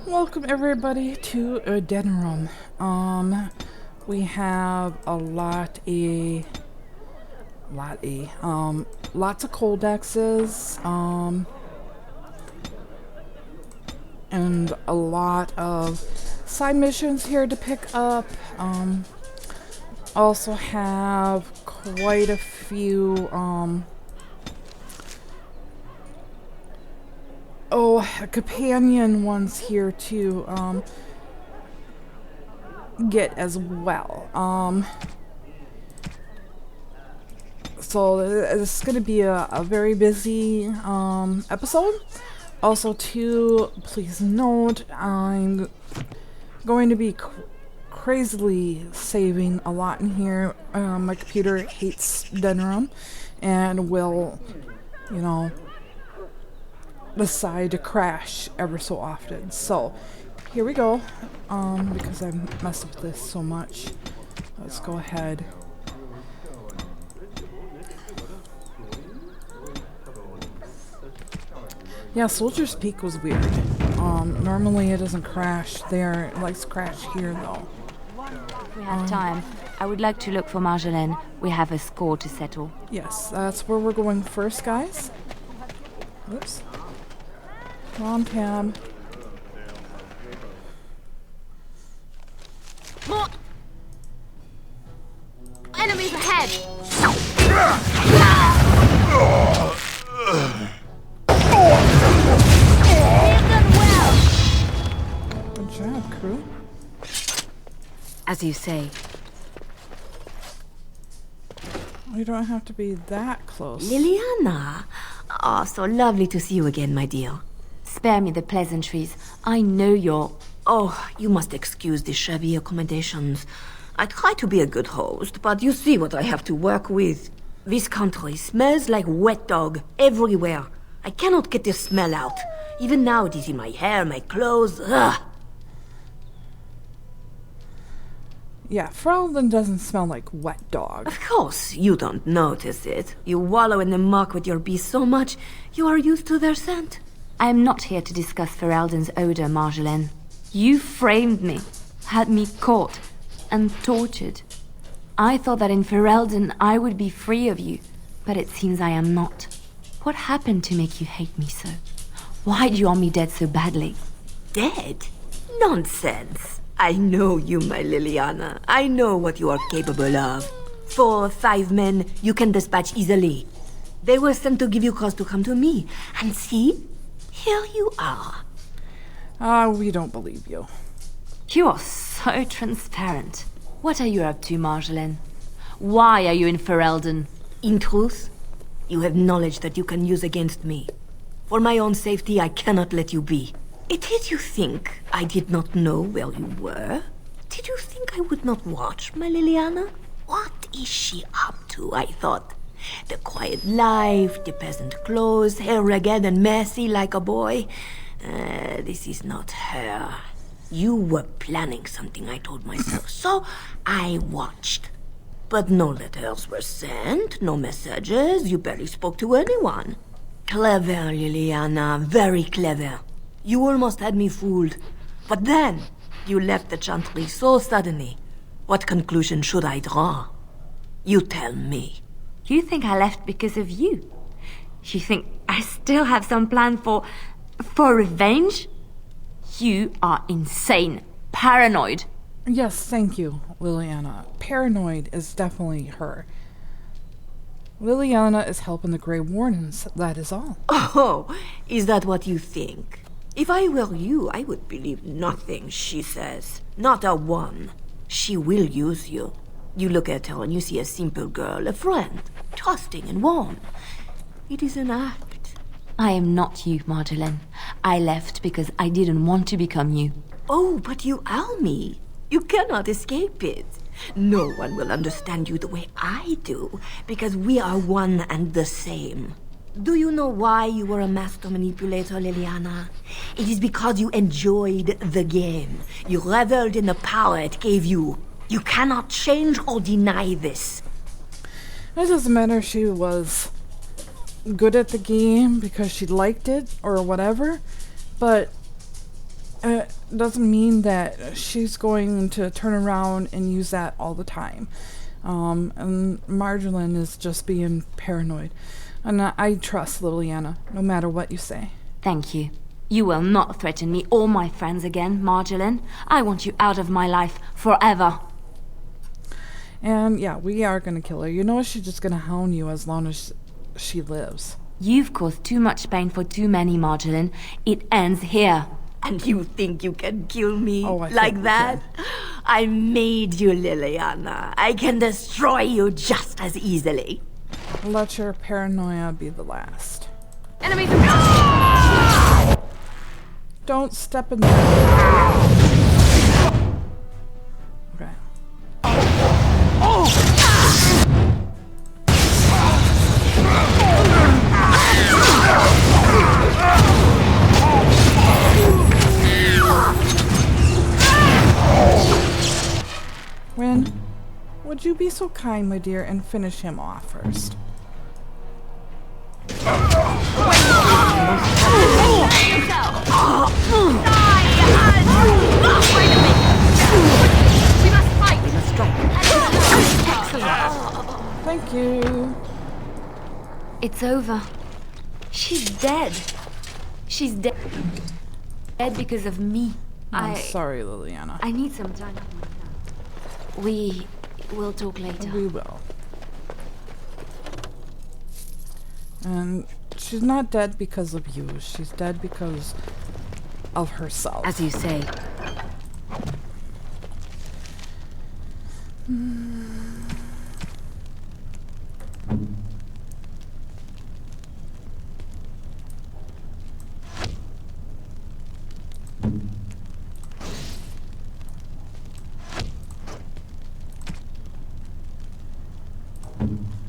Welcome everybody to Denerim. We have lots of coldexes, and a lot of side missions here to pick up. Also have quite a few, companion ones here to get as well. So this is going to be a very busy episode. Also, too, please note I'm going to be crazily saving a lot in here. My computer hates Denerim and will, decide to crash ever so often. So here we go. Because I messed with this so much, let's go ahead. Yeah, Soldier's Peak was weird. Normally it doesn't crash there. It likes to crash here though. If we have time, I would like to look for Marjolaine. We have a score to settle. Yes, that's where we're going first, guys. Oops. Wrong tab. More enemies ahead! Good job, crew. As you say. You don't have to be that close. Liliana! Oh, so lovely to see you again, my dear. Spare me the pleasantries. I know you're... Oh, you must excuse the shabby accommodations. I try to be a good host, but you see what I have to work with. This country smells like wet dog everywhere. I cannot get the smell out. Even now it is in my hair, my clothes. Ugh. Yeah, Ferelden doesn't smell like wet dog. Of course, you don't notice it. You wallow in the muck with your bees so much, you are used to their scent. I am not here to discuss Ferelden's odor, Marjolaine. You framed me, had me caught, and tortured. I thought that in Ferelden I would be free of you, but it seems I am not. What happened to make you hate me so? Why do you want me dead so badly? Dead? Nonsense. I know you, my Liliana. I know what you are capable of. 4 or 5 men you can dispatch easily. They were sent to give you cause to come to me. And see, here you are. We don't believe you. You are so transparent. What are you up to, Marjolaine? Why are you in Ferelden? In truth, you have knowledge that you can use against me. For my own safety, I cannot let you be. Did you think I did not know where you were? Did you think I would not watch, my Liliana? What is she up to, I thought? The quiet life, the peasant clothes, hair ragged and messy like a boy. This is not her. You were planning something, I told myself, so I watched. But no letters were sent, no messages, you barely spoke to anyone. Clever, Liliana, very clever. You almost had me fooled. But then, you left the chantry so suddenly. What conclusion should I draw? You tell me. You think I left because of you? You think I still have some plan for revenge? You are insane. Paranoid. Yes, thank you, Liliana. Paranoid is definitely her. Liliana is helping the Grey Wardens, that is all. Oh, is that what you think? If I were you, I would believe nothing she says. Not a one. She will use you. You look at her and you see a simple girl, a friend, trusting and warm. It is an act. I am not you, Marjolaine. I left because I didn't want to become you. Oh, but you are me. You cannot escape it. No one will understand you the way I do, because we are one and the same. Do you know why you were a master manipulator, Liliana? It is because you enjoyed the game. You reveled in the power it gave you. You cannot change or deny this. It doesn't matter if she was good at the game because she liked it or whatever, but doesn't mean that she's going to turn around and use that all the time. And Marjolaine is just being paranoid. And I trust Liliana, no matter what you say. Thank you. You will not threaten me or my friends again, Marjolaine. I want you out of my life forever. And yeah, we are gonna kill her. You know she's just gonna hound you as long as she lives. You've caused too much pain for too many, Marjolaine. It ends here. And you think you can kill me I like think that? I made you, Liliana. I can destroy you just as easily. Let your paranoia be the last. Enemies! Don't step in there. Okay. Ren, would you be so kind, my dear, and finish him off first? Thank you. It's over. She's dead. She's dead. Dead because of me. I'm sorry, Liliana. I need some time. We will talk later. We will. And she's not dead because of you. She's dead because of herself. As you say.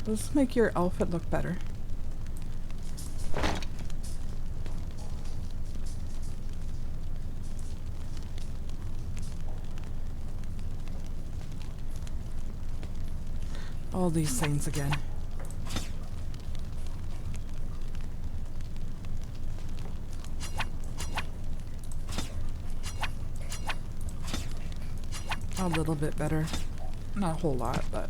Let's make your outfit look better. All these things again. A little bit better. Not a whole lot, but...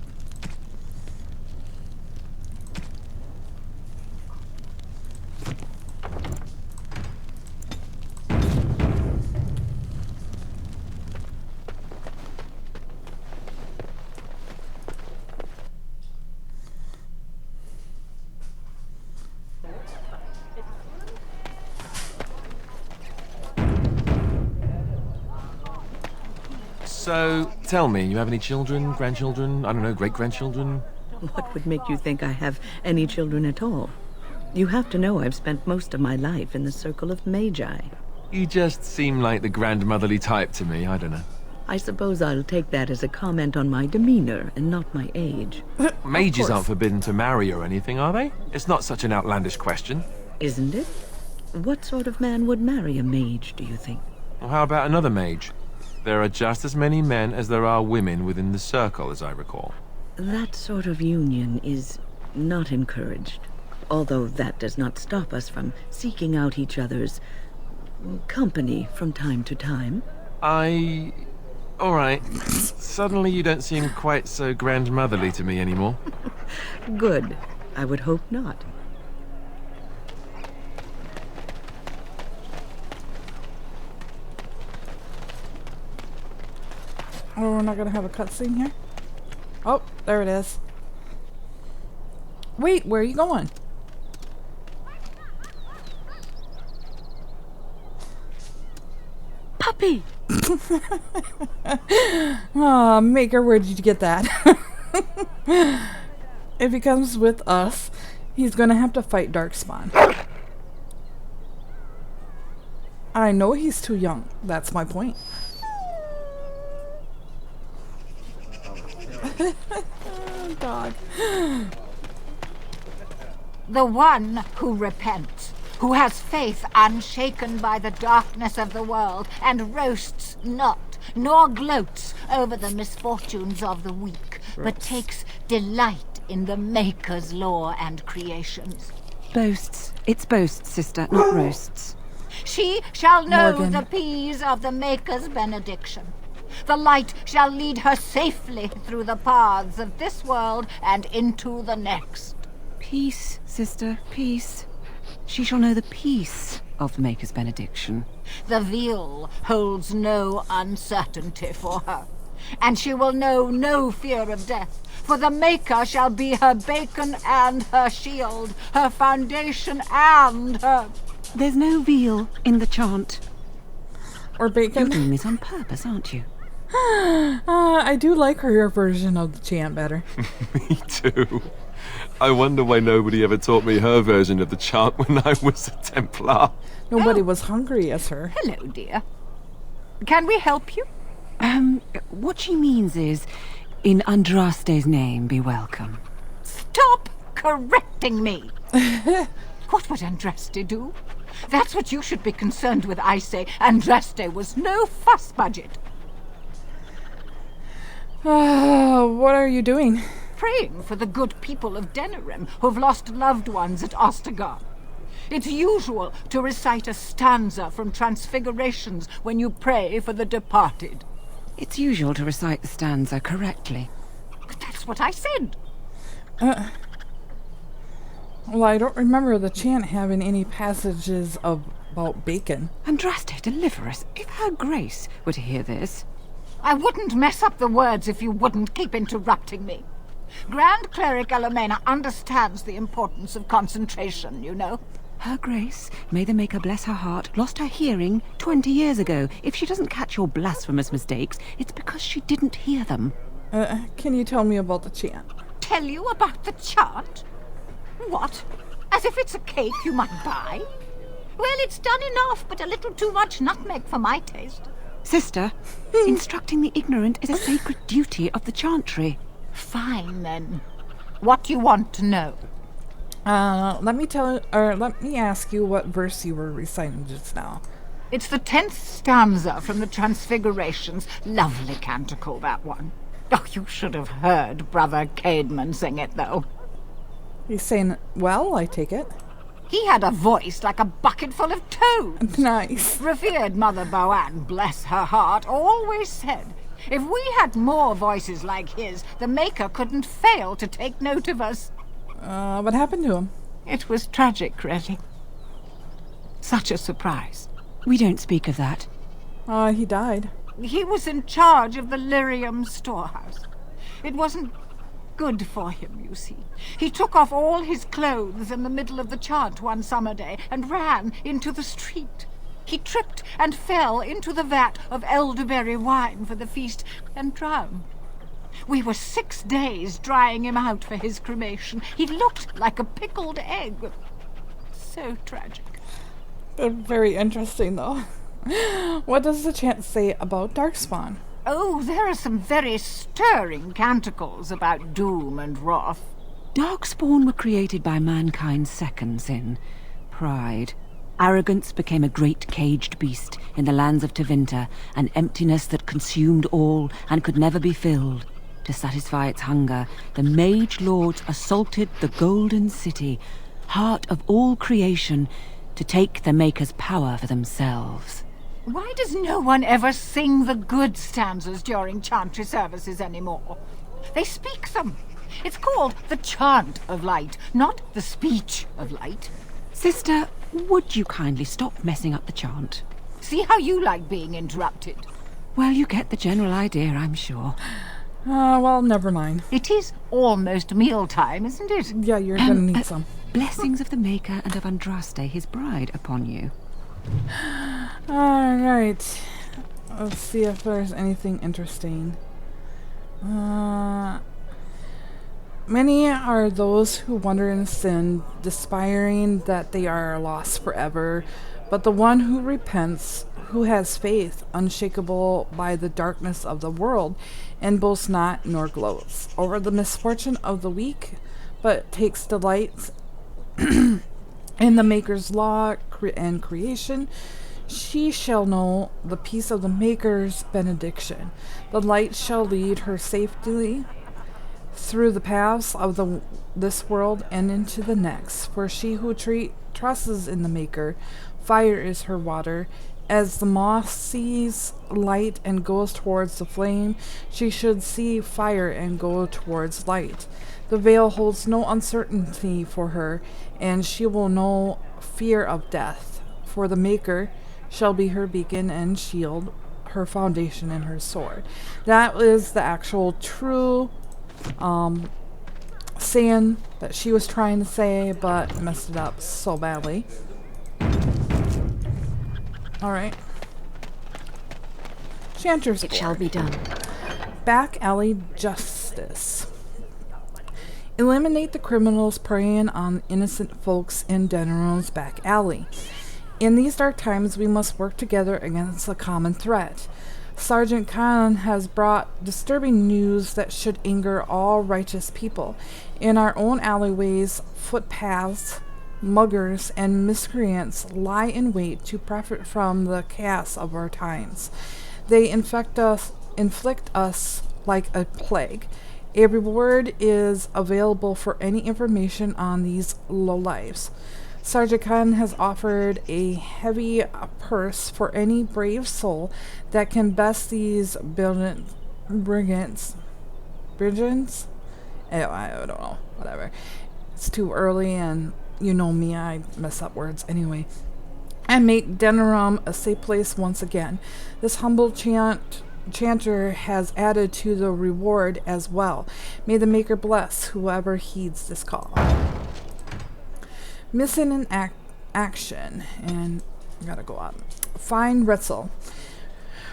So, tell me, you have any children, grandchildren, I don't know, great-grandchildren? What would make you think I have any children at all? You have to know I've spent most of my life in the circle of magi. You just seem like the grandmotherly type to me, I don't know. I suppose I'll take that as a comment on my demeanor and not my age. Mages aren't forbidden to marry or anything, are they? It's not such an outlandish question. Isn't it? What sort of man would marry a mage, do you think? Well, how about another mage? There are just as many men as there are women within the circle, as I recall. That sort of union is not encouraged. Although that does not stop us from seeking out each other's company from time to time. All right. Suddenly you don't seem quite so grandmotherly to me anymore. Good. I would hope not. Oh, we're not gonna have a cutscene here? Oh, there it is. Wait, where are you going? Puppy! Aw, Maker, where did you get that? If he comes with us, he's gonna have to fight Darkspawn. I know he's too young. That's my point. Dog. The one who repents, who has faith unshaken by the darkness of the world, and roasts not, nor gloats over the misfortunes of the weak, but takes delight in the Maker's law and creations. Boasts. It's boasts, sister, not roasts. She shall know Morgan. the peace of the Maker's benediction. The light shall lead her safely through the paths of this world and into the next. Peace, sister, peace. She shall know the peace of the Maker's benediction. The veil holds no uncertainty for her, and she will know no fear of death, for the Maker shall be her beacon and her shield, her foundation and her... There's no veal in the chant. Or You're bacon. doing this on purpose, aren't you? I do like her version of the chant better. Me too. I wonder why nobody ever taught me her version of the chant when I was a Templar. Nobody was hungry as her. Hello, dear. Can we help you? What she means is, in Andraste's name, be welcome. Stop correcting me! What would Andraste do? That's what you should be concerned with, I say. Andraste was no fuss budget. What are you doing? Praying for the good people of Denerim who've lost loved ones at Ostagar. It's usual to recite a stanza from Transfigurations when you pray for the departed. It's usual to recite the stanza correctly. But that's what I said. Well, I don't remember the chant having any passages about bacon. Andraste, deliver us. If her grace were to hear this. I wouldn't mess up the words if you wouldn't keep interrupting me. Grand Cleric Elomena understands the importance of concentration, you know. Her grace, may the Maker bless her heart, lost her hearing 20 years ago. If she doesn't catch your blasphemous mistakes, it's because she didn't hear them. Can you tell me about the chant? Tell you about the chant? What? As if it's a cake you might buy? Well, it's done enough, but a little too much nutmeg for my taste. Sister, instructing the ignorant is a sacred duty of the chantry. Fine, then. What do you want to know? Let me ask you what verse you were reciting just now. It's the 10th stanza from the Transfigurations. Lovely canticle, that one. Oh, you should have heard Brother Caedmon sing it, though. He's saying, well, I take it. He had a voice like a bucket full of toads. Nice. Revered Mother Boanne, bless her heart, always said, if we had more voices like his, the Maker couldn't fail to take note of us. What happened to him? It was tragic, really. Such a surprise. We don't speak of that. He died. He was in charge of the lyrium storehouse. It wasn't good for him, you see. He took off all his clothes in the middle of the chant one summer day and ran into the street. He tripped and fell into the vat of elderberry wine for the feast and drowned. We were 6 days drying him out for his cremation. He looked like a pickled egg. So tragic. They're very interesting, though. What does the chant say about Darkspawn? Oh, there are some very stirring canticles about doom and wrath. Darkspawn were created by mankind's second sin, pride. Arrogance became a great caged beast in the lands of Tevinter, an emptiness that consumed all and could never be filled. To satisfy its hunger, the mage lords assaulted the Golden City, heart of all creation, to take the Maker's power for themselves. Why does no one ever sing the good stanzas during chantry services anymore? They speak them. It's called the chant of light, not the speech of light. Sister, would you kindly stop messing up the chant? See how you like being interrupted. Well, you get the general idea, I'm sure. Well, never mind. It is almost mealtime, isn't it? Yeah, you're gonna need some. Blessings of the Maker and of Andraste, his bride, upon you. Alright. Let's see if there's anything interesting. Many are those who wander in sin, despairing that they are lost forever. But the one who repents, who has faith, unshakable by the darkness of the world, and boasts not nor gloats over the misfortune of the weak, but takes delight in the Maker's law and creation, she shall know the peace of the Maker's benediction. The light shall lead her safely through the paths of this world and into the next. For she who trusts in the Maker Fire is her water. As the moth sees light and goes towards the flame, she should see fire and go towards light. The veil holds no uncertainty for her, and she will know fear of death. For the Maker shall be her beacon and shield, her foundation and her sword. That is the actual true saying that she was trying to say, but messed it up so badly. Alright. Chanter's It shall be done. Back alley justice. Eliminate the criminals preying on innocent folks in Denerim's back alley. In these dark times, we must work together against a common threat. Sergeant Khan has brought disturbing news that should anger all righteous people. In our own alleyways, footpaths, muggers, and miscreants lie in wait to profit from the chaos of our times. They inflict us like a plague. A reward is available for any information on these lowlifes. Sergeant Khan has offered a heavy purse for any brave soul that can best these brigands? I don't know, whatever. It's too early, and you know me, I mess up words anyway. And make Denerim a safe place once again. This humble chanter has added to the reward as well. May the Maker bless whoever heeds this call. Missing in action, and I gotta go up. Find Retzel.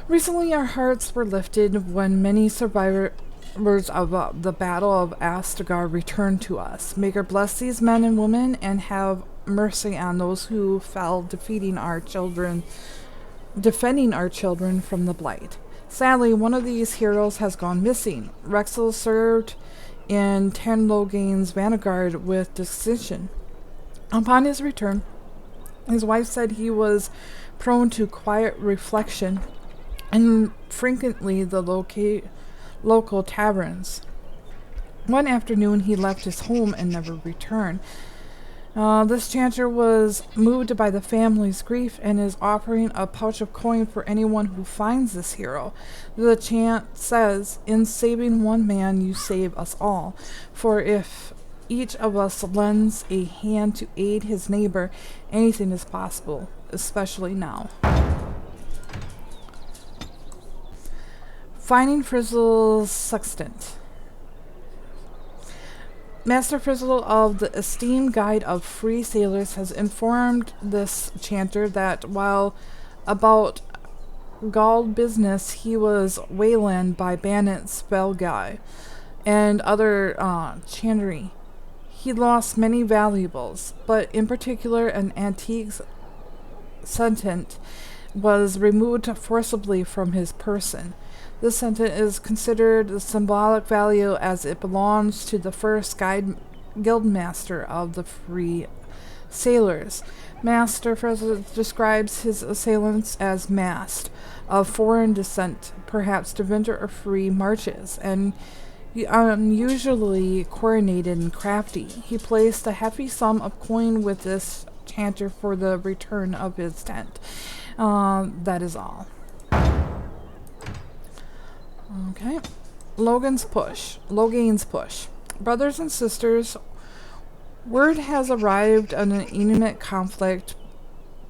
Recently, our hearts were lifted when many survivors of the Battle of Astegard returned to us. Maker bless these men and women, and have mercy on those who fell defending our children from the blight. Sadly, one of these heroes has gone missing. Retzel served in Tanlogain's vanguard with distinction. Upon his return, his wife said he was prone to quiet reflection and frequently the local taverns. One afternoon he left his home and never returned. This chanter was moved by the family's grief and is offering a pouch of coin for anyone who finds this hero. The chant says, "In saving one man, you save us all. For if each of us lends a hand to aid his neighbor, anything is possible, especially now." Finding Frizzle's sextant. Master Frizzle of the Esteemed Guide of Free Sailors has informed this chanter that while about galled business, he was waylaid by bandits, Belgai, and other chantery. He lost many valuables, but in particular an antique scentant was removed forcibly from his person. This scentant is considered the symbolic value as it belongs to the first guildmaster of the Free Sailors. Master Frizzle describes his assailants as masked, of foreign descent, perhaps Deventer or Free Marches, and unusually coordinated and crafty. He placed a hefty sum of coin with this chanter for the return of his tent. That is all. Okay. Logan's Push. Brothers and sisters, word has arrived on an imminent conflict.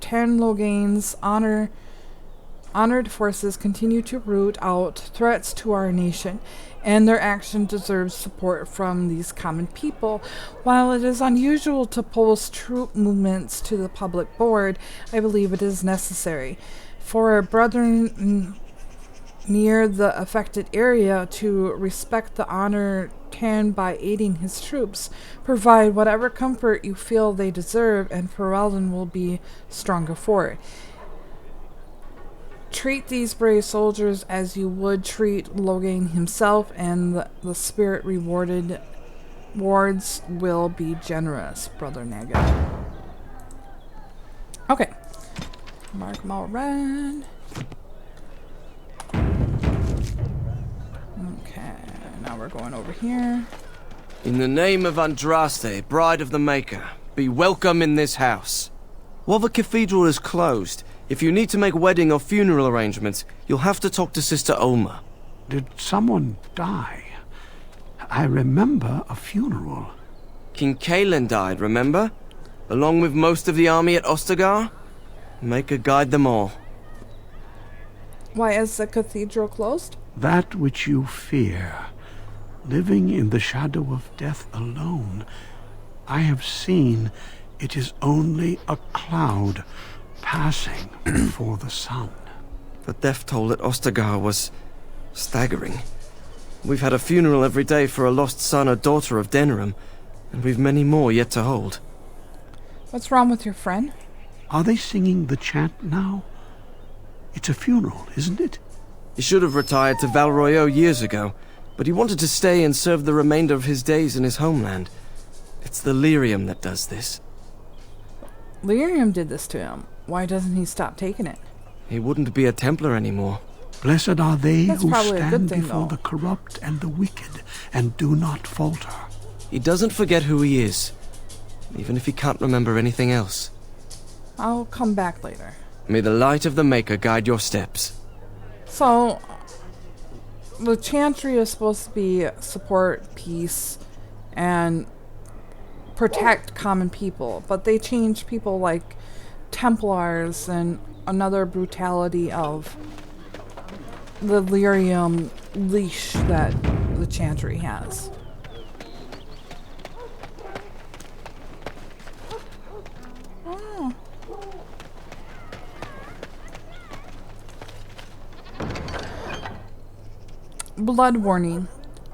Tanlogain's honored forces continue to root out threats to our nation, and their action deserves support from these common people. While it is unusual to post troop movements to the public board, I believe it is necessary for our brethren near the affected area to respect the honor Tan by aiding his troops. Provide whatever comfort you feel they deserve, and Ferelden will be stronger for it. Treat these brave soldiers as you would treat Logain himself, and the spirit rewards will be generous, Brother Naga. Okay. Mark them all red. Okay, now we're going over here. In the name of Andraste, bride of the Maker, be welcome in this house. While the cathedral is closed, if you need to make wedding or funeral arrangements, you'll have to talk to Sister Olma. Did someone die? I remember a funeral. King Cousland died, remember? Along with most of the army at Ostagar? Maker guide them all. Why is the cathedral closed? That which you fear, living in the shadow of death alone, I have seen it is only a cloud passing before the sun. The death toll at Ostagar was staggering. We've had a funeral every day for a lost son or daughter of Denerim, and we've many more yet to hold. What's wrong with your friend? Are they singing the chant now? It's a funeral, isn't it? He should have retired to Val Royeaux years ago, but he wanted to stay and serve the remainder of his days in his homeland. It's the lyrium that does this. Lyrium did this to him. Why doesn't he stop taking it? He wouldn't be a Templar anymore. Blessed are they That's who probably a stand good thing, before though. the corrupt and the wicked and do not falter. He doesn't forget who he is, even if he can't remember anything else. I'll come back later. May the light of the Maker guide your steps. So, the chantry is supposed to be support peace and protect common people, but they change people like Templars and another brutality of the lyrium leash that the chantry has. Oh. Blood warning.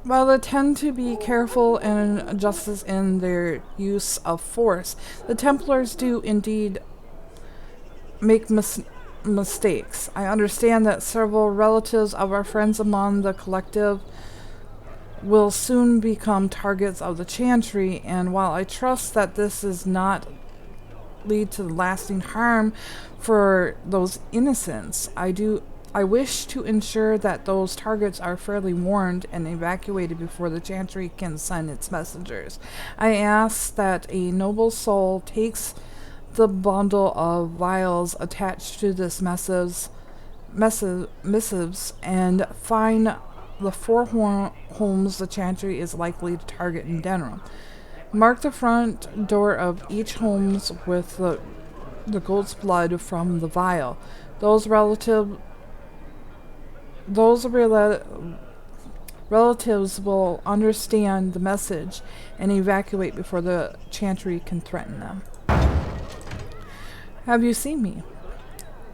While they tend to be careful and justice in their use of force, the Templars do indeed make mistakes. I understand that several relatives of our friends among the collective will soon become targets of the chantry, and while I trust that this is not lead to lasting harm for those innocents, I wish to ensure that those targets are fairly warned and evacuated before the chantry can send its messengers. I ask that a noble soul takes the bundle of vials attached to this missives and find the four homes the chantry is likely to target in Denerim. Mark the front door of each home with the goat's blood from the vial. Those relatives will understand the message and evacuate before the chantry can threaten them. Have you seen me?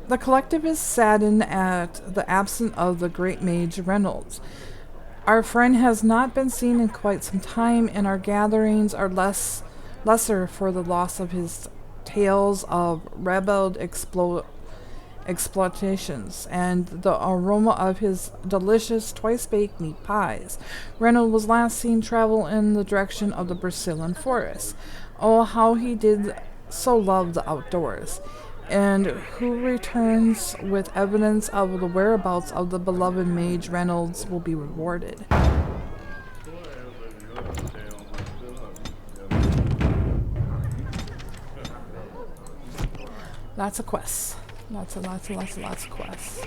The collective is saddened at the absence of the great mage Reynolds. Our friend has not been seen in quite some time, and our gatherings are lesser for the loss of his tales of rebelled exploitations and the aroma of his delicious twice-baked meat pies. Reynolds was last seen travel in the direction of the Brazilian forest. Oh, how he did so love the outdoors. And who returns with evidence of the whereabouts of the beloved mage Reynolds will be rewarded. Lots of quests. Lots of quests.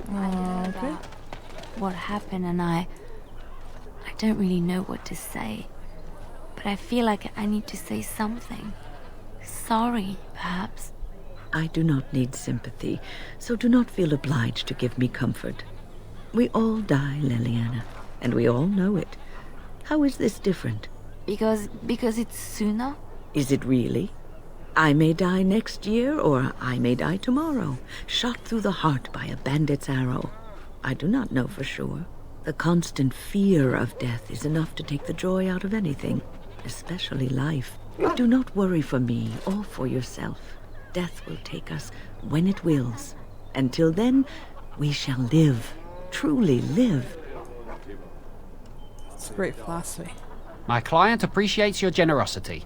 Okay. What happened, and I don't really know what to say. But I feel like I need to say something. Sorry, perhaps. I do not need sympathy, so do not feel obliged to give me comfort. We all die, Leliana, and we all know it. How is this different? Because it's sooner? Is it really? I may die next year, or I may die tomorrow, shot through the heart by a bandit's arrow. I do not know for sure. The constant fear of death is enough to take the joy out of anything, especially life. Do not worry for me or for yourself. Death will take us when it wills. Until then, we shall live, truly live. It's great philosophy. My client appreciates your generosity.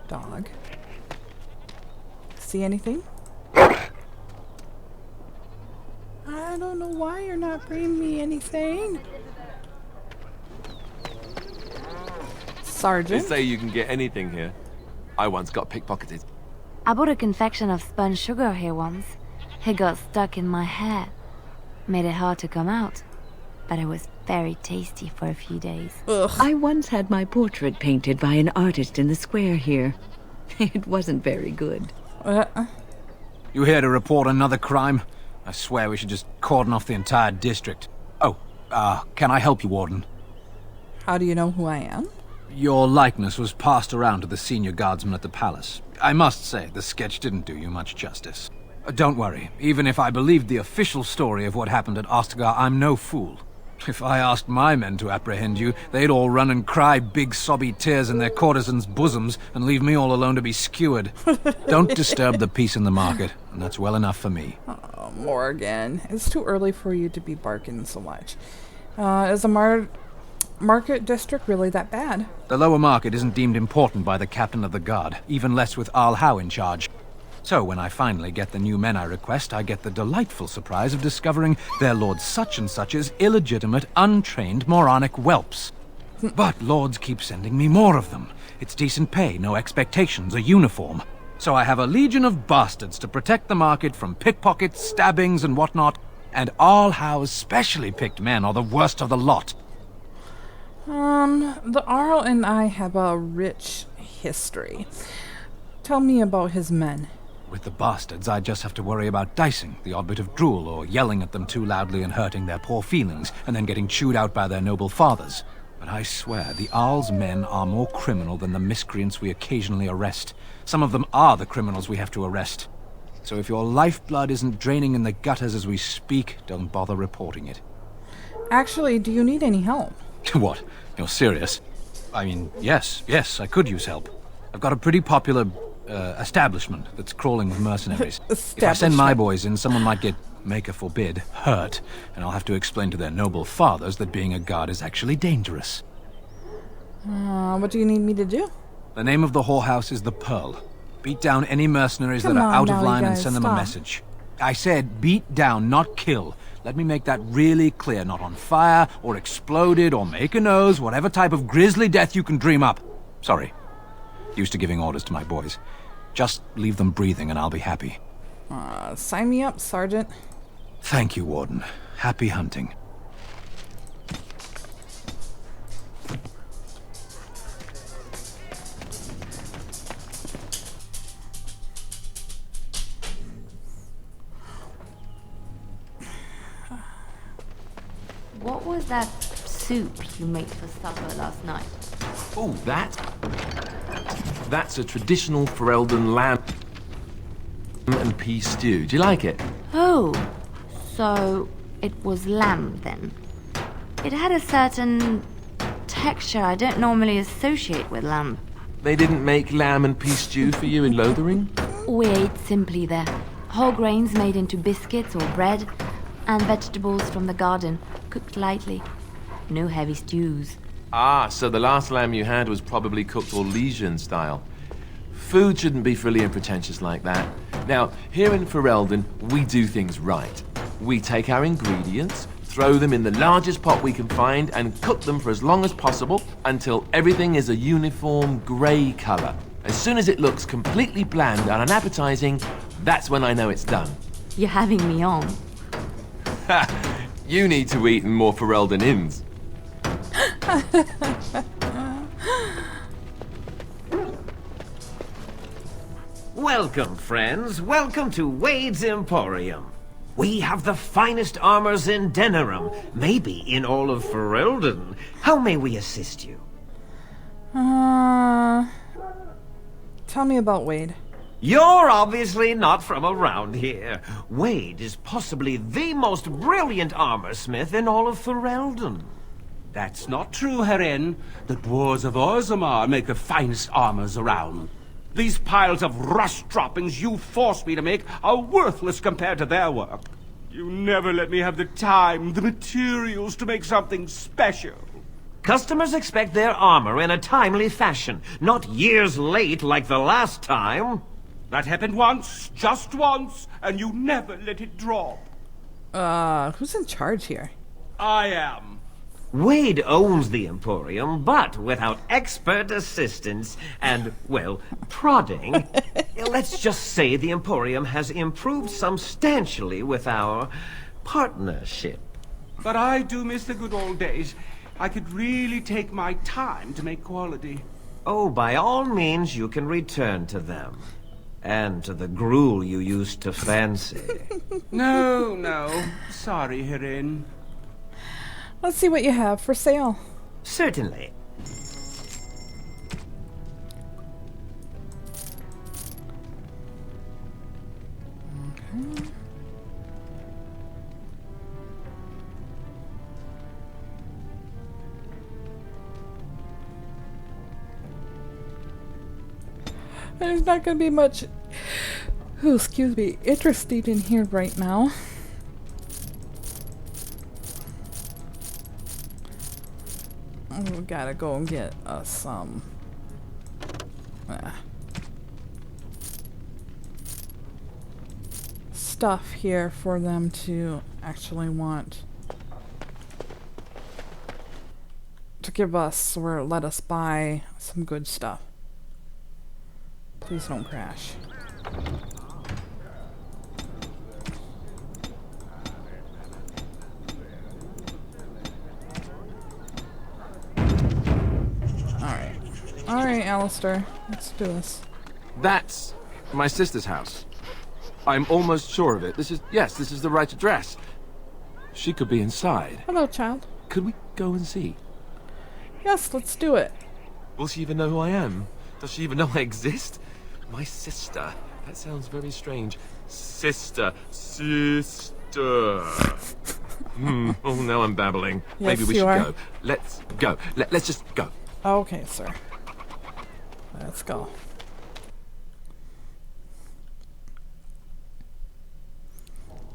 Dog. See anything? I don't know why you're not bringing me anything. They Sergeant? say you can get anything here. I once got pickpocketed. I bought a confection of spun sugar here once. It got stuck in my hair. Made it hard to come out. But it was very tasty for a few days. Ugh. I once had my portrait painted by an artist in the square here. It wasn't very good. You here to report another crime? I swear we should just cordon off the entire district. Oh, can I help you, Warden? How do you know who I am? Your likeness was passed around to the senior guardsman at the palace. I must say, the sketch didn't do you much justice. Don't worry, even if I believed the official story of what happened at Ostagar, I'm no fool. If I asked my men to apprehend you, they'd all run and cry big sobby tears in their courtesans' bosoms and leave me all alone to be skewered. Don't disturb the peace in the market, and that's well enough for me. Oh, Morgan. It's too early for you to be barking so much. Is the market district really that bad? The lower market isn't deemed important by the captain of the guard, even less with Al Howe in charge. So when I finally get the new men I request, I get the delightful surprise of discovering their Lord Such-and-Such's illegitimate, untrained, moronic whelps. But lords keep sending me more of them. It's decent pay, no expectations, a uniform. So I have a legion of bastards to protect the market from pickpockets, stabbings, and whatnot, and Al Howe's specially picked men are the worst of the lot. The Arl and I have a rich history. Tell me about his men. With the bastards, I just have to worry about dicing, the odd bit of drool, or yelling at them too loudly and hurting their poor feelings, and then getting chewed out by their noble fathers. But I swear, the Arl's men are more criminal than the miscreants we occasionally arrest. Some of them are the criminals we have to arrest. So if your lifeblood isn't draining in the gutters as we speak, don't bother reporting it. Actually, do you need any help? What? You're serious? I mean, yes, I could use help. I've got a pretty popular establishment that's crawling with mercenaries. If I send my boys in, someone might get, maker forbid, hurt, and I'll have to explain to their noble fathers that being a guard is actually dangerous. What do you need me to do? The name of the whorehouse is the Pearl. Beat down any mercenaries Come that are on out now, of you line and guys, send them a stop. message. I said beat down, not kill. Let me make that really clear. Not on fire, or exploded, or make a nose, whatever type of grisly death you can dream up. Sorry. Used to giving orders to my boys. Just leave them breathing and I'll be happy. Sign me up, Sergeant. Thank you, Warden. Happy hunting. What was that soup you made for supper last night? Oh, that's a traditional Ferelden lamb and pea stew. Do you like it? Oh, so it was lamb then. It had a certain texture I don't normally associate with lamb. They didn't make lamb and pea stew for you in Lothering? We ate simply there. Whole grains made into biscuits or bread, and vegetables from the garden, cooked lightly. No heavy stews. Ah, so the last lamb you had was probably cooked Orlesian style. Food shouldn't be frilly and pretentious like that. Now, here in Ferelden, we do things right. We take our ingredients, throw them in the largest pot we can find, and cook them for as long as possible until everything is a uniform grey colour. As soon as it looks completely bland and unappetizing, that's when I know it's done. You're having me on. You need to eat in more Ferelden inns. Welcome, friends. Welcome to Wade's Emporium. We have the finest armors in Denerim, maybe in all of Ferelden. How may we assist you? Tell me about Wade. You're obviously not from around here. Wade is possibly the most brilliant armorsmith in all of Ferelden. That's not true, Herin. The dwarves of Orzammar make the finest armors around. These piles of rust droppings you force me to make are worthless compared to their work. You never let me have the time, the materials to make something special. Customers expect their armor in a timely fashion, not years late like the last time. That happened once, just once, and you never let it drop. Who's in charge here? I am. Wade owns the Emporium, but without expert assistance and, well, prodding, let's just say the Emporium has improved substantially with our partnership. But I do miss the good old days. I could really take my time to make quality. Oh, by all means, you can return to them. And to the gruel you used to fancy. No. Sorry, Herin. Let's see what you have for sale. Certainly. Okay. There's not going to be much, excuse me, interesting in here right now. We gotta go and get us some stuff here for them to actually want to give us or let us buy some good stuff. Please don't crash. Alright, Alistair. Let's do this. That's my sister's house. I'm almost sure of it. This is the right address. She could be inside. Hello, child. Could we go and see? Yes, let's do it. Will she even know who I am? Does she even know I exist? My sister. That sounds very strange. Sister. Oh, now I'm babbling. Yes, Maybe we should go. Let's go. Let's just go. Okay, sir. Let's go.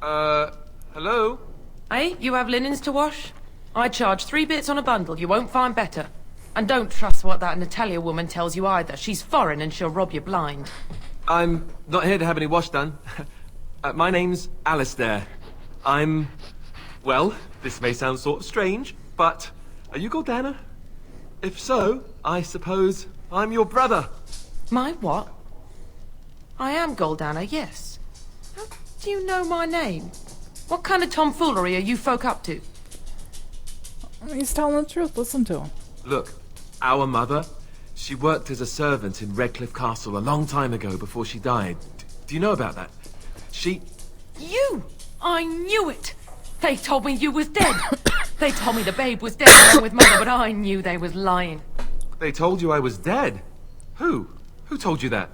Hello? Hey, you have linens to wash? I charge 3 bits on a bundle. You won't find better. And don't trust what that Natalia woman tells you either. She's foreign and she'll rob you blind. I'm not here to have any wash done. My name's Alistair. Well, this may sound sort of strange, but are you Gordana? If so, I suppose I'm your brother. My what? I am Goldana, yes. How do you know my name? What kind of tomfoolery are you folk up to? He's telling the truth. Listen to him. Look, our mother, she worked as a servant in Redcliffe Castle a long time ago before she died. Do you know about that? You! I knew it! They told me you was dead. They told me the babe was dead along with mother, but I knew they was lying. They told you I was dead? Who? Who told you that?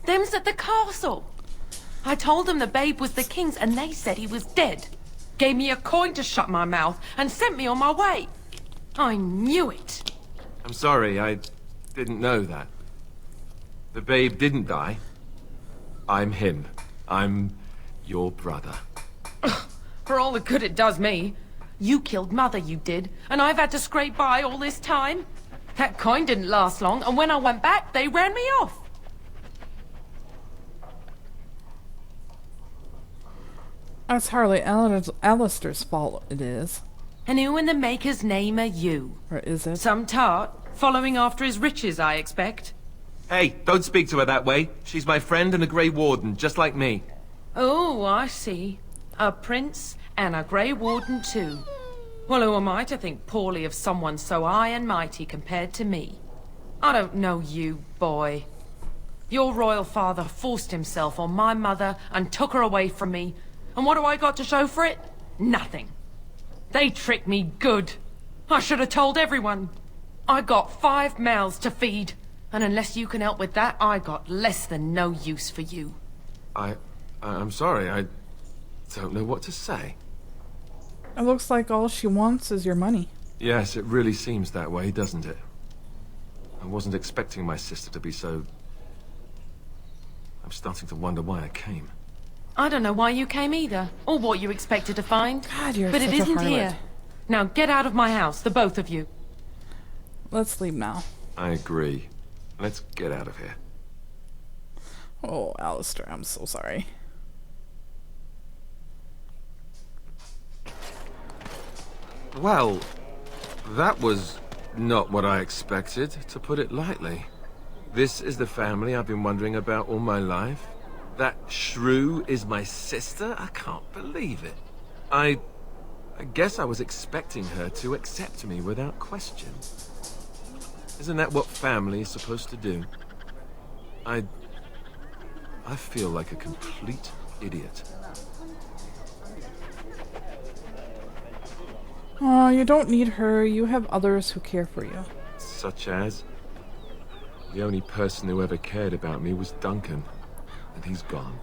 Them's at the castle. I told them the babe was the king's and they said he was dead. Gave me a coin to shut my mouth and sent me on my way. I knew it. I'm sorry, I didn't know that. The babe didn't die. I'm him. I'm your brother. For all the good it does me. You killed mother, you did, and I've had to scrape by all this time. That coin didn't last long, and when I went back, they ran me off. That's hardly Alistair's fault, it is. And who in the maker's name are you? Or is it? Some tart, following after his riches, I expect. Hey, don't speak to her that way. She's my friend and a Grey Warden, just like me. Oh, I see. A prince and a Grey Warden too. Well, who am I to think poorly of someone so high and mighty compared to me? I don't know you, boy. Your royal father forced himself on my mother and took her away from me. And what do I got to show for it? Nothing. They tricked me good. I should have told everyone. I got 5 mouths to feed. And unless you can help with that, I got less than no use for you. I'm sorry, I don't know what to say. It looks like all she wants is your money. Yes, it really seems that way, doesn't it? I wasn't expecting my sister to be so... I'm starting to wonder why I came. I don't know why you came either, or what you expected to find. God, you're but such it a isn't harlot. here. Now get out of my house, the both of you. Let's leave now. I agree. Let's get out of here. Oh, Alistair, I'm so sorry. Well, that was not what I expected, to put it lightly. This is the family I've been wondering about all my life. That shrew is my sister? I can't believe it. I guess I was expecting her to accept me without question. Isn't that what family is supposed to do? I feel like a complete idiot. Oh, you don't need her. You have others who care for you. Such as? The only person who ever cared about me was Duncan, and he's gone.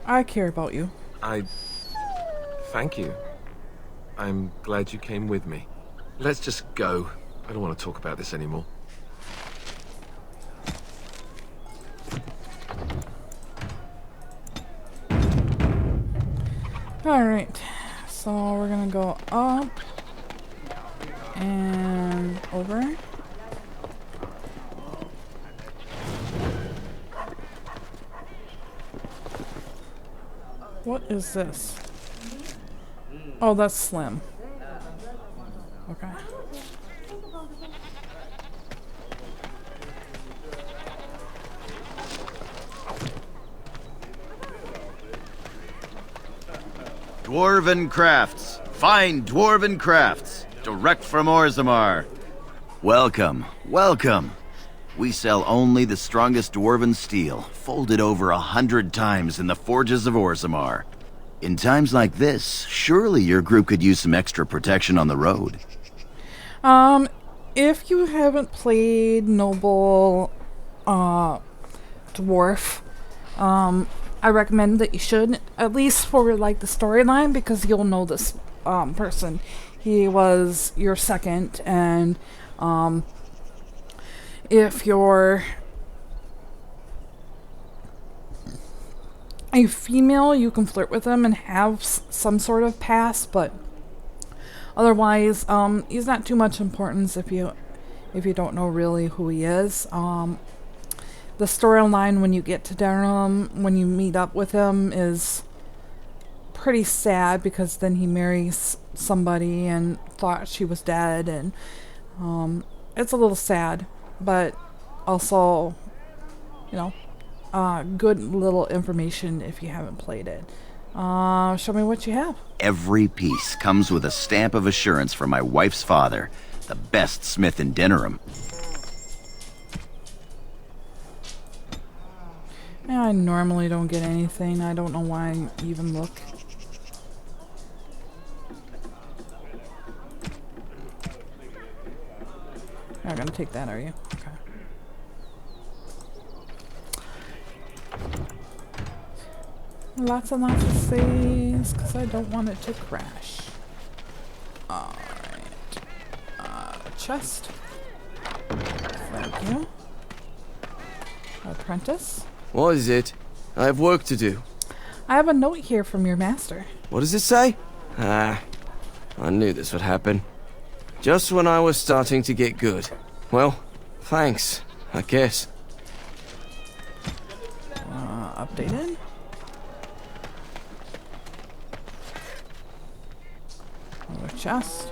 I care about you. Thank you. I'm glad you came with me. Let's just go. I don't want to talk about this anymore. Alright, so we're gonna go up and over. What is this? Oh, that's Slim. Okay. Dwarven crafts. Fine dwarven crafts. Direct from Orzammar. Welcome, welcome. We sell only the strongest dwarven steel, folded over 100 times in the forges of Orzammar. In times like this, surely your group could use some extra protection on the road. If you haven't played Noble Dwarf, I recommend that you should, at least for like the storyline, because you'll know this person. He was your second, and if you're a female, you can flirt with him and have some sort of past, but otherwise, he's not too much importance if you don't know really who he is. The storyline when you get to Denerim, when you meet up with him, is pretty sad, because then he marries somebody and thought she was dead, and it's a little sad, but also, you know, good little information if you haven't played it. Show me what you have. Every piece comes with a stamp of assurance from my wife's father, the best smith in Denerim. Yeah, I normally don't get anything. I don't know why I even look. You're not gonna take that, are you? Okay. Lots and lots of saves, because I don't want it to crash. Alright. Chest. Thank you. Apprentice. What is it? I have work to do. I have a note here from your master. What does it say? I knew this would happen. Just when I was starting to get good. Well, thanks, I guess. Updated. Another chest.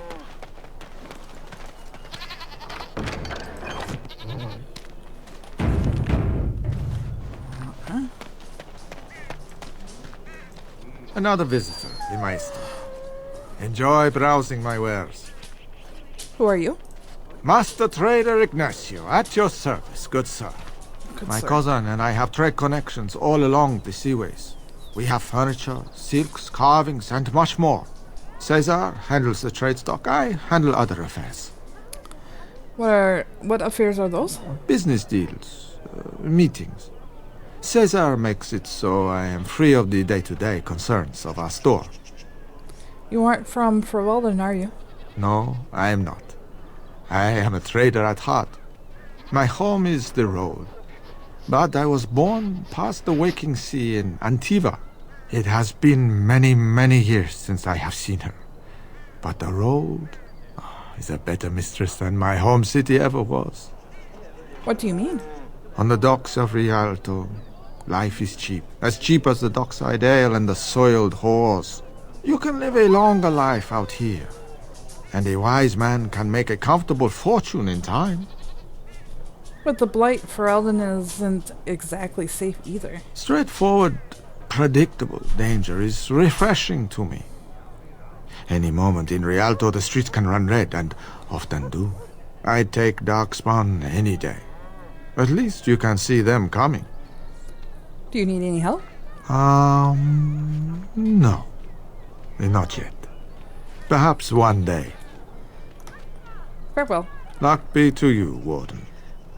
Another visitor, the Meister. Enjoy browsing my wares. Who are you? Master Trader Ignacio, at your service, good sir. My cousin and I have trade connections all along the seaways. We have furniture, silks, carvings, and much more. Caesar handles the trade stock, I handle other affairs. What affairs are those? Business deals, meetings. Caesar makes it so I am free of the day-to-day concerns of our store. You aren't from Ferelden, are you? No, I am not. I am a trader at heart. My home is the road. But I was born past the waking sea in Antiva. It has been many, many years since I have seen her. But the road is a better mistress than my home city ever was. What do you mean? On the docks of Rialto, life is cheap. As cheap as the dockside ale and the soiled whores. You can live a longer life out here, and a wise man can make a comfortable fortune in time. But the blight for Eldon isn't exactly safe either. Straightforward, predictable danger is refreshing to me. Any moment in Rialto, the streets can run red, and often do. I'd take Darkspawn any day. At least you can see them coming. Do you need any help? No. Not yet. Perhaps one day. Farewell. Luck be to you, Warden.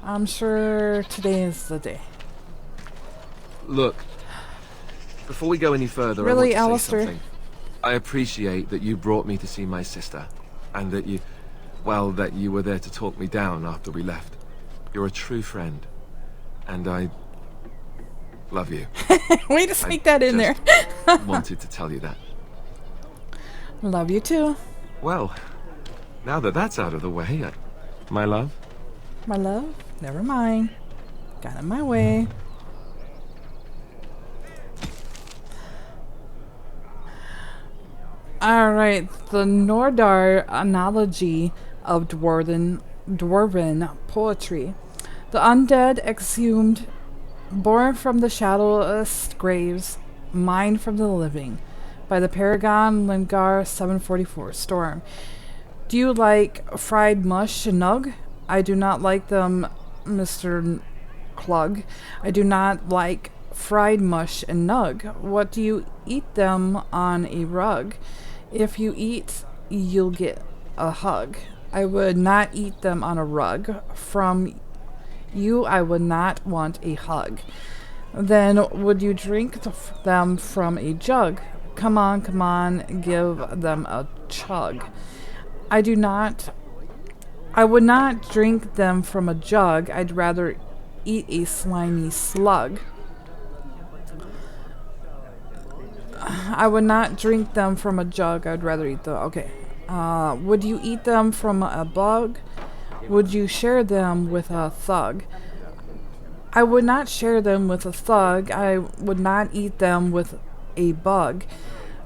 I'm sure today is the day. Look, before we go any further, Really, I want to say Alistair? something. I appreciate that you brought me to see my sister, and that you were there to talk me down after we left. You're a true friend, and I love you. Way to sneak that in there. Wanted to tell you that. Love you too. Well, now that that's out of the way, my love. My love, never mind. Got in my way. Alright, the Nordar analogy of dwarven poetry. The undead exhumed, born from the shadowless graves, mined from the living, by the Paragon Lingar 744 Storm. Do you like fried mush and nug? I do not like them, Mr. Klug. I do not like fried mush and nug. What do you eat them on a rug? If you eat, you'll get a hug. I would not eat them on a rug. From you, I would not want a hug. Then would you drink them from a jug? Come on, give them a chug. I would not drink them from a jug. I'd rather eat a slimy slug. I would not drink them from a jug. I'd rather eat the... Okay. Would you eat them from a bug? Would you share them with a thug? I would not share them with a thug. I would not eat them with a bug.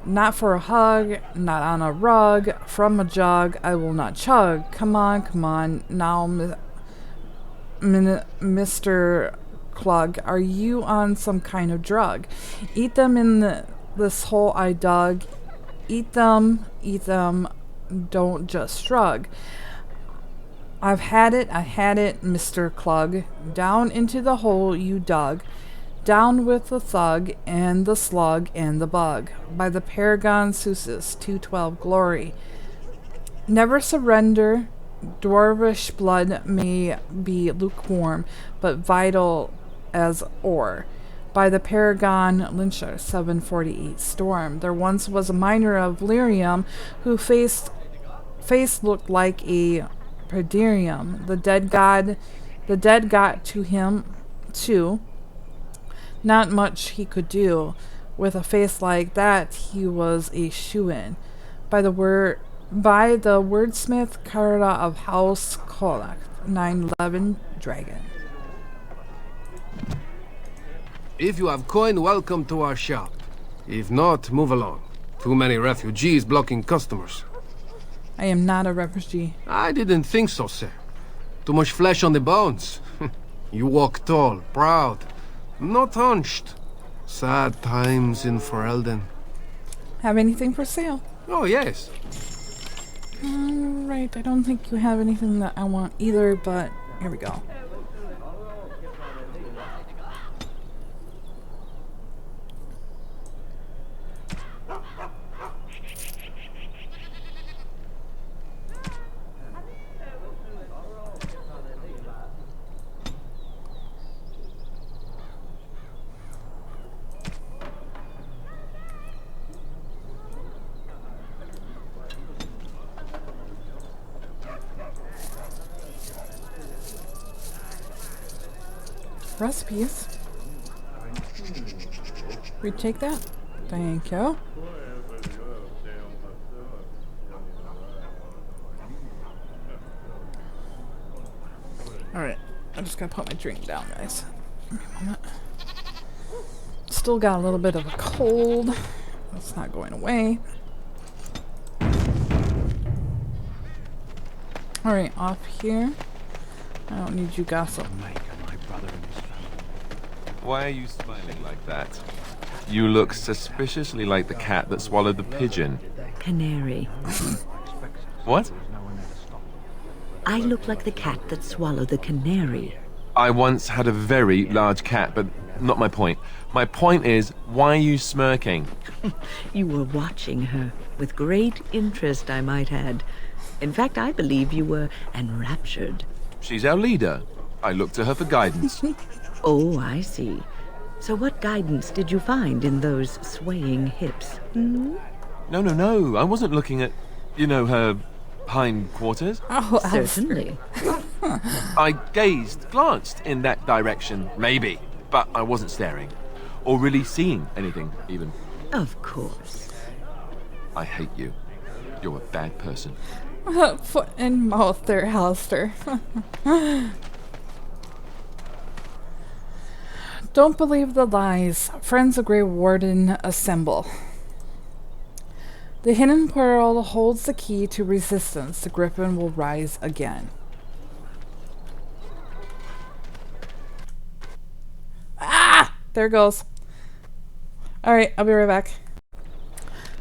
Not for a hug, not on a rug, from a jug, I will not chug. Come on, now, Mr. Klug, are you on some kind of drug? Eat them in this hole I dug. Eat them, don't just shrug. I've had it, Mr. Klug. Down into the hole you dug. Down with the thug, and the slug, and the bug. By the Paragon Susis 212 Glory. Never surrender. Dwarvish blood may be lukewarm, but vital as ore. By the Paragon Lyncher 748 Storm. There once was a miner of lyrium whose face looked like a prederium. The dead got to him too. Not much he could do. With a face like that, he was a shoo-in. By the wordsmith Carta of House Kolak, 911 Dragon. If you have coin, welcome to our shop. If not, move along. Too many refugees blocking customers. I am not a refugee. I didn't think so, sir. Too much flesh on the bones. You walk tall, proud. Not hunched. Sad times in Ferelden. Have anything for sale? Oh, yes. Alright, I don't think you have anything that I want either, but here we go. Recipes. We take that. Thank you. Alright, I just gotta put my drink down, guys. Give me a moment. Still got a little bit of a cold. That's not going away. Alright, off here. I don't need you gossip. Why are you smiling like that? You look suspiciously like the cat that swallowed the pigeon. Canary. What? I look like the cat that swallowed the canary. I once had a very large cat, but not my point. My point is, why are you smirking? You were watching her with great interest, I might add. In fact, I believe you were enraptured. She's our leader. I look to her for guidance. Oh, I see. So what guidance did you find in those swaying hips? Hmm? No. I wasn't looking at, her hindquarters. Oh, certainly. I glanced in that direction, maybe, but I wasn't staring. Or really seeing anything, even. Of course. I hate you. You're a bad person. Foot and mouth there, Alistair. Don't believe the lies. Friends of Grey Warden, assemble. The hidden pearl holds the key to resistance. The griffin will rise again. Ah! There it goes. Alright, I'll be right back.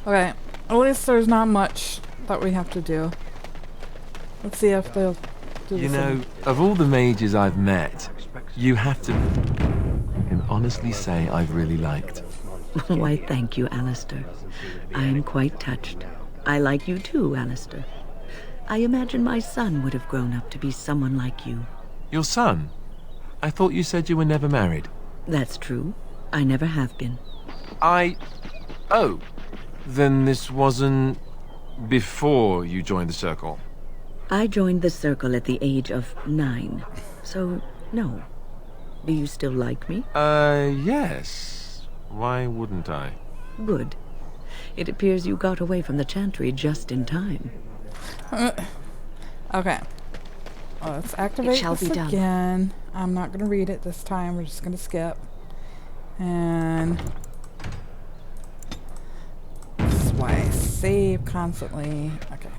Okay, at least there's not much that we have to do. Let's see if they'll do the same. Of all the mages I've met, you have to... I can honestly say I've really liked. Why, thank you, Alistair. I am quite touched. I like you too, Alistair. I imagine my son would have grown up to be someone like you. Your son? I thought you said you were never married. That's true. I never have been. Oh. Then this wasn't before you joined the Circle? I joined the Circle at the age of 9. So, no. Do you still like me? Yes. Why wouldn't I? Good. It appears you got away from the Chantry just in time. Okay. Let's activate this again. I'm not going to read it this time. We're just going to skip. And... that's why I save constantly. Okay.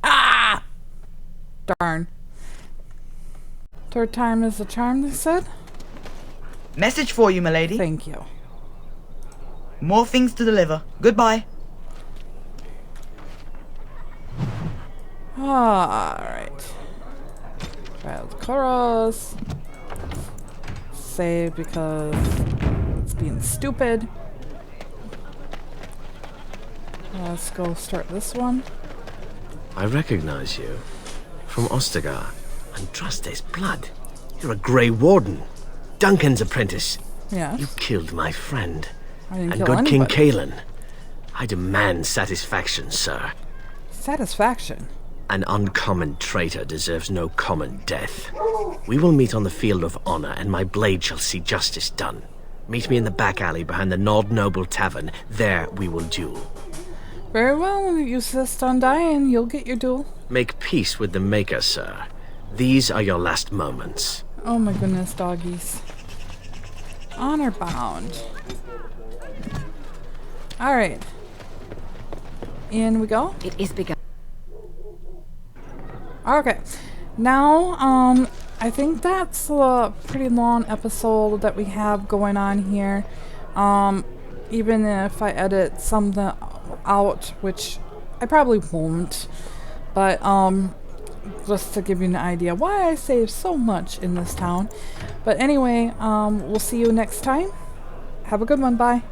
Ah! Darn. Third time is the charm, they said? Message for you, milady. Thank you. More things to deliver. Goodbye. Alright. Child chorus. Save because it's being stupid. Let's go start this one. I recognize you. From Ostagar. And trust his blood. You're a Grey Warden. Duncan's apprentice. Yeah. You killed my friend. I didn't and kill good King anybody. Kalen. I demand satisfaction, sir. Satisfaction? An uncommon traitor deserves no common death. We will meet on the field of honor, and my blade shall see justice done. Meet me in the back alley behind the Nord Noble Tavern. There we will duel. Very well. If you insist on dying, you'll get your duel. Make peace with the Maker, sir. These are your last moments. Oh my goodness, doggies. Honor bound. Alright. In we go. It is begun. Okay. Now, I think that's a pretty long episode that we have going on here. Even if I edit something out, which I probably won't. But, just to give you an idea why I save so much in this town. But anyway, we'll see you next time. Have a good one. Bye.